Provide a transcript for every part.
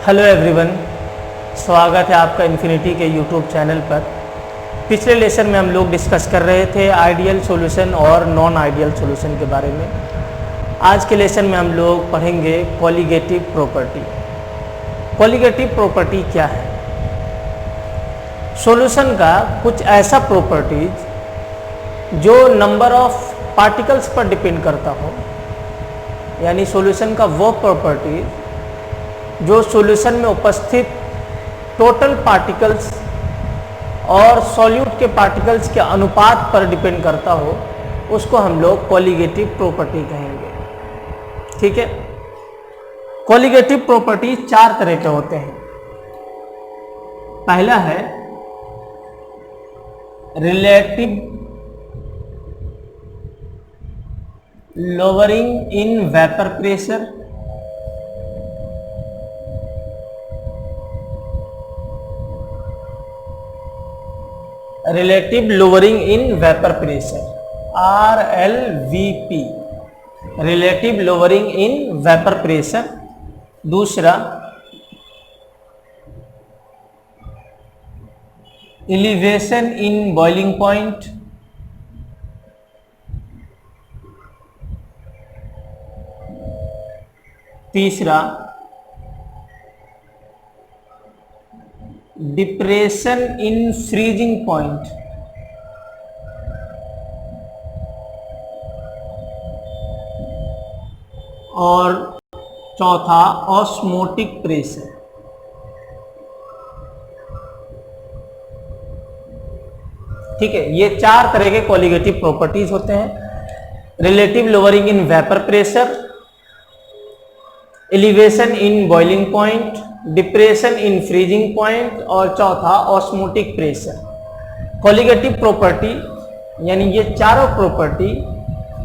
Hello everyone, स्वागत है आपका इन्फिनिटी के यूट्यूब चैनल पर। पिछले लेसन में हम लोग डिस्कस कर रहे थे आइडियल सॉल्यूशन और नॉन आइडियल सॉल्यूशन के बारे में। आज के लेसन में हम लोग पढ़ेंगे कॉलिगेटिव प्रॉपर्टी। कॉलिगेटिव प्रॉपर्टी क्या है? सॉल्यूशन का कुछ ऐसा प्रॉपर्टीज जो नंबर ऑफ पार्टिकल्स पर डिपेंड करता हो, यानी सॉल्यूशन का वो प्रॉपर्टीज जो सॉल्यूशन में उपस्थित टोटल पार्टिकल्स और सॉल्यूट के पार्टिकल्स के अनुपात पर डिपेंड करता हो, उसको हम लोग कॉलिगेटिव प्रॉपर्टी कहेंगे। ठीक है। कॉलिगेटिव प्रॉपर्टी चार तरह के होते हैं। पहला है relative lowering in vapour pressure, relative lowering in vapour pressure RLVP, relative lowering in vapour pressure. दूसरा एलिवेशन इन बॉइलिंग पॉइंट, तीसरा डिप्रेशन इन फ्रीजिंग पॉइंट, और चौथा ऑस्मोटिक प्रेशर। ठीक है, ये चार तरह के कॉलिगेटिव प्रॉपर्टीज होते हैं। Relative lowering in vapour pressure, elevation in boiling point, depression in freezing point, और चौथा ऑस्मोटिक प्रेशर। कॉलिगेटिव प्रॉपर्टी यानी ये चारों प्रॉपर्टी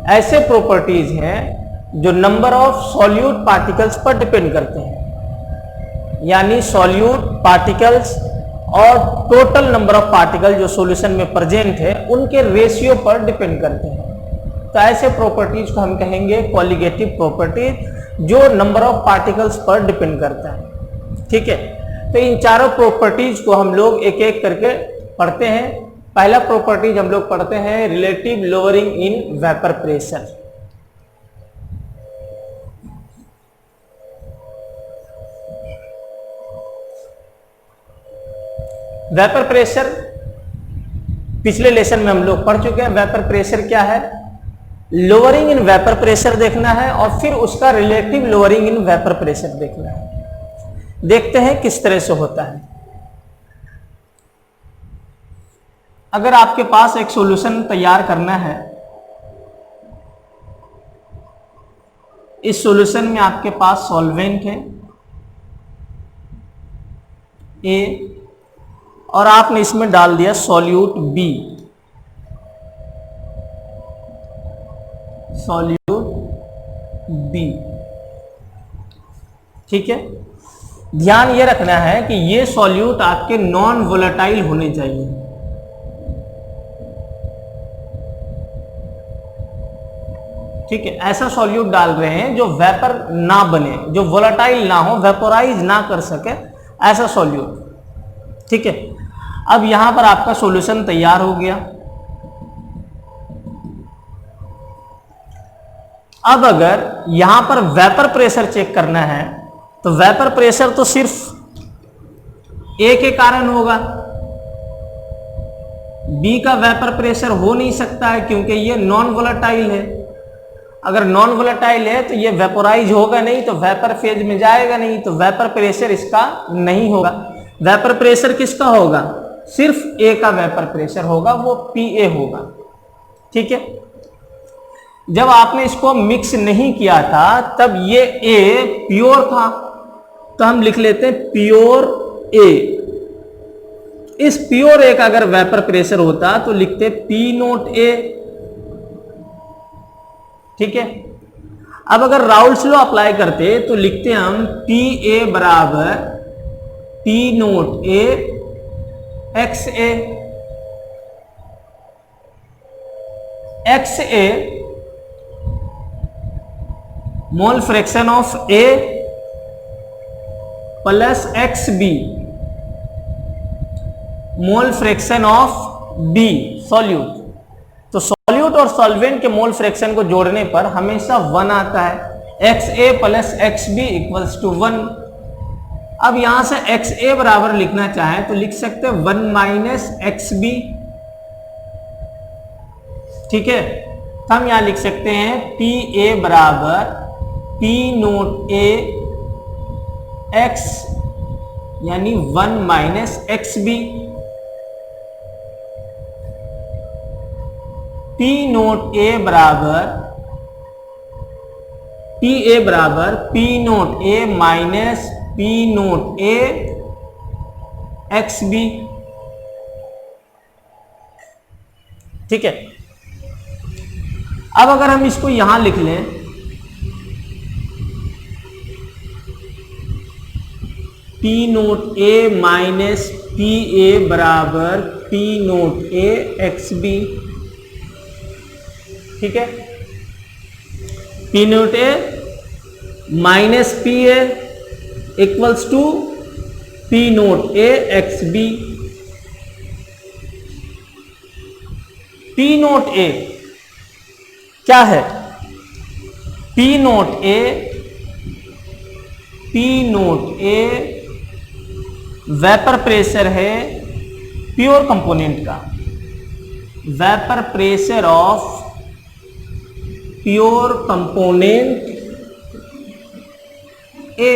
ऐसे प्रॉपर्टीज हैं जो नंबर ऑफ सॉल्यूट पार्टिकल्स पर डिपेंड करते हैं, यानी सॉल्यूट पार्टिकल्स और टोटल नंबर ऑफ पार्टिकल जो सॉल्यूशन में प्रेजेंट है उनके रेशियो पर डिपेंड करते हैं। तो ऐसे प्रॉपर्टीज को हम कहेंगे कॉलिगेटिव प्रॉपर्टीज जो नंबर ऑफ पार्टिकल्स पर डिपेंड करता है। ठीक है, तो इन चारों प्रॉपर्टीज को हम लोग एक एक करके पढ़ते हैं। पहला प्रॉपर्टीज हम लोग पढ़ते हैं relative lowering in vapour pressure. Vapour pressure पिछले लेसन में हम लोग पढ़ चुके हैं। वेपर प्रेशर क्या है? लोअरिंग इन वेपर प्रेशर देखना है और फिर उसका relative lowering in vapour pressure देखना है। देखते हैं किस तरह से होता है। अगर आपके पास एक सॉल्यूशन तैयार करना है, इस सॉल्यूशन में आपके पास सॉल्वेंट है A और आपने इसमें डाल दिया सॉल्यूट B, सॉल्यूट B। ठीक है, ध्यान ये रखना है कि ये सॉल्यूट आपके नॉन वोलेटाइल होने चाहिए। ठीक है, ऐसा सॉल्यूट डाल रहे हैं जो वेपर ना बने, जो वोलेटाइल ना हो, वेपोराइज ना कर सके, ऐसा सॉल्यूट। ठीक है, अब यहां पर आपका सॉल्यूशन तैयार हो गया। अब अगर यहां पर वेपर प्रेशर चेक करना है तो वेपर प्रेशर तो सिर्फ A के कारण होगा, B का वेपर प्रेशर हो नहीं सकता है क्योंकि ये नॉन वोलेटाइल है। अगर नॉन वोलेटाइल है तो ये वेपोराइज होगा नहीं, तो वेपर फेज में जाएगा नहीं, तो वेपर प्रेशर इसका नहीं होगा। वेपर प्रेशर किसका होगा? सिर्फ A का वेपर प्रेशर होगा, वो PA होगा। ठीक है, जब आपने इसको मिक्स नहीं किया था तब ये A प्योर था, तो हम लिख लेते हैं प्योर A। इस प्योर A का अगर वेपर प्रेशर होता तो लिखते P0A। ठीक है, अब अगर राउल्स लॉ अप्लाई करते तो लिखते हम PA बराबर P0A XA। XA mole fraction of A plus X B mole fraction of B solute. तो सॉल्यूट और सॉल्वेंट के मोल फ्रैक्शन को जोड़ने पर हमेशा 1 आता है। X A plus X B equals to 1। अब यहां से एक्स ए बराबर लिखना चाहें तो लिख सकते हैं 1 माइनस एक्स बी। ठीक है, तो हम यहां लिख सकते हैं पी ए बराबर पी नोट ए एक्स यानी 1 minus x B. P naught A बराबर P naught A minus P naught A x B. ठीक है, अब अगर हम इसको यहां लिख लें P naught A minus P A बराबर P naught A x B. ठीक है, P naught A minus P A equals to P naught A x B. P naught A क्या है? P naught A vapour pressure है pure component का। Vapour pressure of pure component ए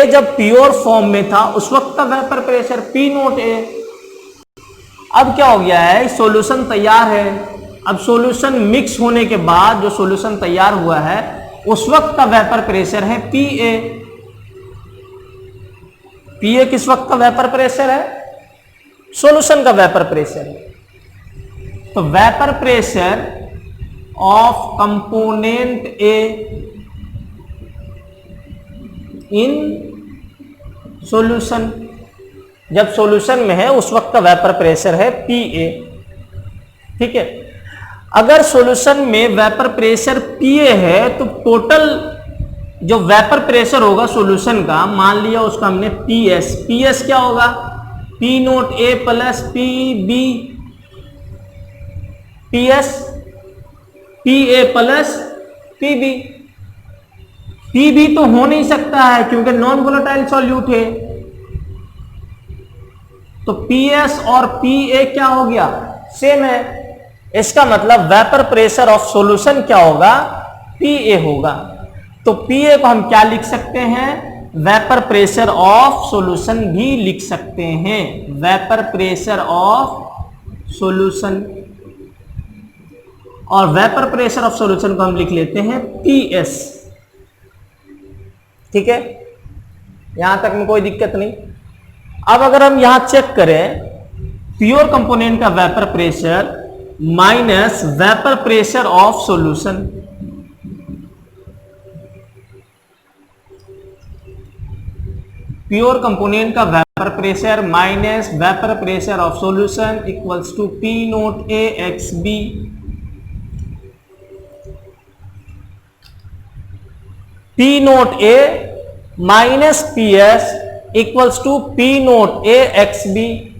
जब pure form में था उस वक्त का वेपर प्रेशर पी नोट ए। अब क्या हो गया है, सॉल्यूशन तैयार है। अब सॉल्यूशन मिक्स होने के बाद जो सॉल्यूशन तैयार हुआ है उस वक्त का वेपर प्रेशर है पी ए। पी ए किस वक्त का वेपर प्रेशर है? सॉल्यूशन का वेपर प्रेशर है। तो vapour pressure of component A in solution, जब सॉल्यूशन में है उस वक्त का वेपर प्रेशर है पी ए। ठीक है, अगर सॉल्यूशन में वेपर प्रेशर पी ए है तो टोटल जो वेपर प्रेशर होगा सॉल्यूशन का, मान लिया उसका हमने पी एस। पी एस क्या होगा? P naught A plus P B. P S P A plus P B. P B तो हो नहीं सकता है क्योंकि नॉन वोलेटाइल सॉल्यूट है। तो पी एस और पी ए क्या हो गया? सेम है। इसका मतलब वेपर प्रेशर ऑफ सॉल्यूशन क्या होगा? पी ए होगा। तो पी ए को हम क्या लिख सकते हैं? वेपर प्रेशर ऑफ सॉल्यूशन भी लिख सकते हैं। वेपर प्रेशर ऑफ सॉल्यूशन, और वेपर प्रेशर ऑफ सॉल्यूशन को हम लिख लेते हैं पी एस। ठीक है, यहां तक में कोई दिक्कत नहीं। अब अगर हम यहां चेक करें प्योर कंपोनेंट का vapour pressure minus vapour pressure of solution, pure component का vapour pressure minus vapour pressure of solution equals to P naught A x B. P naught A minus P S equals to P naught A x B.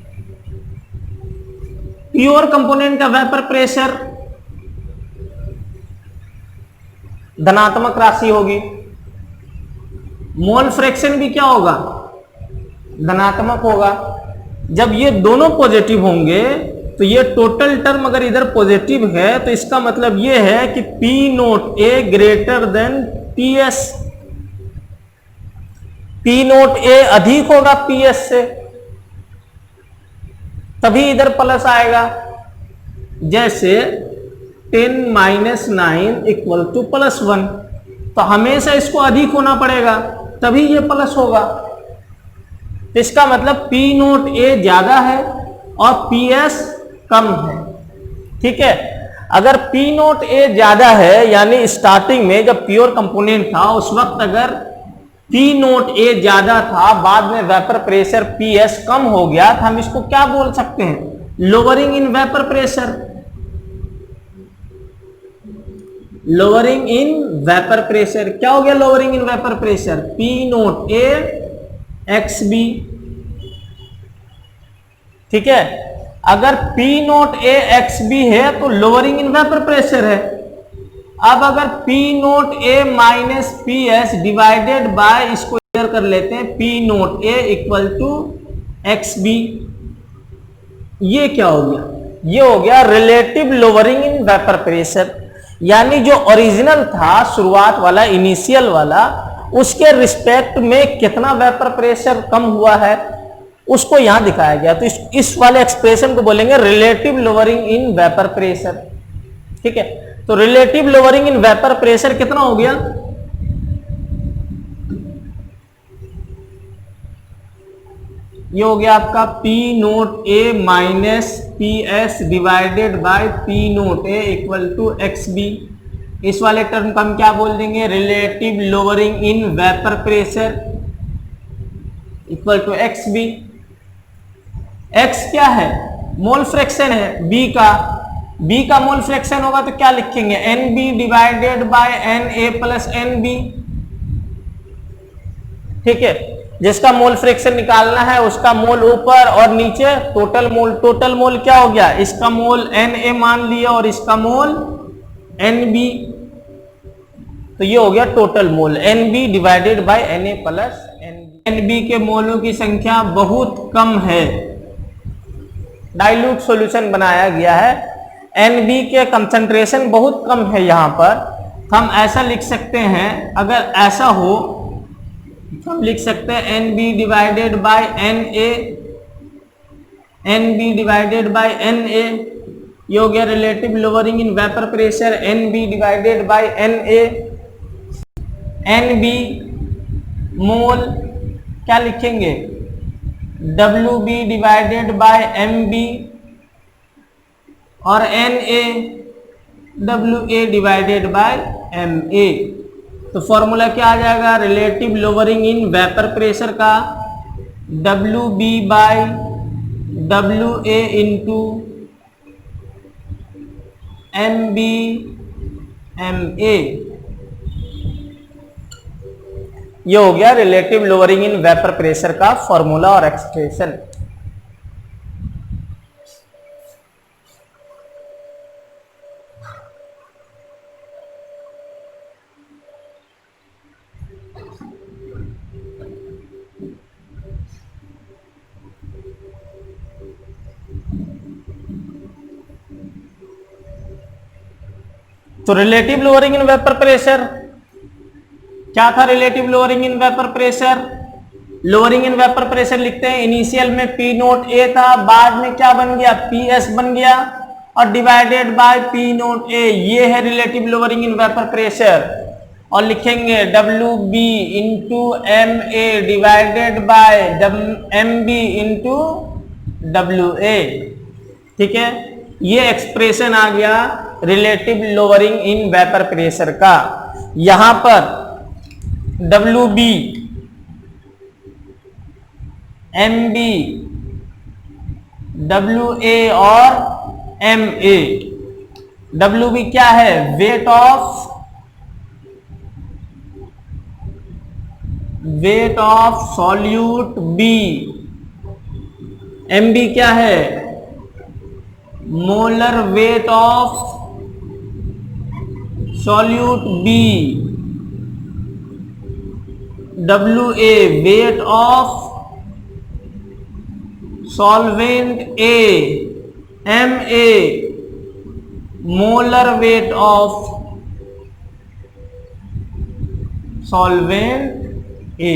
Pure component का vapour pressure धनात्मक राशि होगी, mole fraction भी क्या होगा? धनात्मक होगा। जब ये दोनों पॉजिटिव होंगे तो ये टोटल टर्म अगर इधर पॉजिटिव है तो इसका मतलब ये है कि P naught A greater than P S. P naught A अधिक होगा पी एस से, तभी इधर प्लस आएगा। जैसे 10 माइनस 9 इक्वल टू प्लस 1, तो हमेशा इसको अधिक होना पड़ेगा तभी ये प्लस होगा। इसका मतलब पी नोट ए ज्यादा है और पी एस कम है। ठीक है, अगर पी नोट ए ज्यादा है यानी स्टार्टिंग में जब प्योर कंपोनेंट था उस वक्त अगर पी नोट ए ज्यादा था, बाद में वेपर प्रेशर पी एस कम हो गया, तो हम इसको क्या बोल सकते हैं? Lowering in vapour pressure. Lowering in vapour pressure. क्या हो गया lowering in vapour pressure? P naught A x B. ठीक है, अगर P naught A x B है तो लोअरिंग इन वेपर प्रेशर है। अब अगर P naught A minus P S divided by, इसको क्लियर कर लेते हैं, P naught A equal to X B, ये क्या हो गया? ये हो गया relative lowering in vapour pressure. यानी जो ओरिजिनल था शुरुआत वाला, इनिशियल वाला, उसके रिस्पेक्ट में कितना वेपर प्रेशर कम हुआ है उसको यहां दिखाया गया। तो इस वाले एक्सप्रेशन को बोलेंगे relative lowering in vapour pressure. ठीक है, तो relative lowering in vapour pressure कितना हो गया? ये हो गया आपका P naught A minus P S divided by P naught A equal to X B. इस वाले टर्म को हम क्या बोल देंगे? Relative lowering in vapour pressure equal to X B. X क्या है? मोल फ्रैक्शन है बी का। बी का मोल फ्रैक्शन होगा तो क्या लिखेंगे? N B divided by N A plus N B. ठीक है, जिसका मोल फ्रैक्शन निकालना है उसका मोल ऊपर और नीचे टोटल मोल। टोटल मोल क्या हो गया? इसका मोल एन ए मान लिया और इसका मोल एन बी, तो ये हो गया total mole N B divided by N A plus N B. N B के मोलों की संख्या बहुत कम है, डाइल्यूट सॉल्यूशन बनाया गया है। एन बी के कंसंट्रेशन बहुत कम है यहाँ पर। हम ऐसा लिख सकते हैं, अगर ऐसा हो हम लिख सकते हैं N B divided by N A, N B divided by N A, ये हो गया relative lowering in vapour pressure N B divided by N A. N B mole क्या लिखेंगे? W B divided by M B, और N A W A divided by M A. तो formula क्या आ जाएगा? Relative lowering in vapour pressure का W B by W A into M B M A. ये हो गया relative lowering in vapour pressure का फॉर्मूला और एक्सप्रेशन। तो relative lowering in vapour pressure क्या था? Relative lowering in vapour pressure, lowering in vapour pressure लिखते हैं, इनिशियल में पी नोट ए था, बाद में क्या बन गया? पी एस बन गया, और divided by P naught A, ये है relative lowering in vapour pressure. और लिखेंगे W B into M A divided by M B into W A. ठीक है, ये एक्सप्रेशन आ गया relative lowering in vapour pressure का। यहां पर W B, M B, W A और एम ए। डब्ल्यू बी क्या है? Weight of solute B. M B क्या है? Molar weight of solute B. W A weight of solvent A. M A molar weight of solvent A.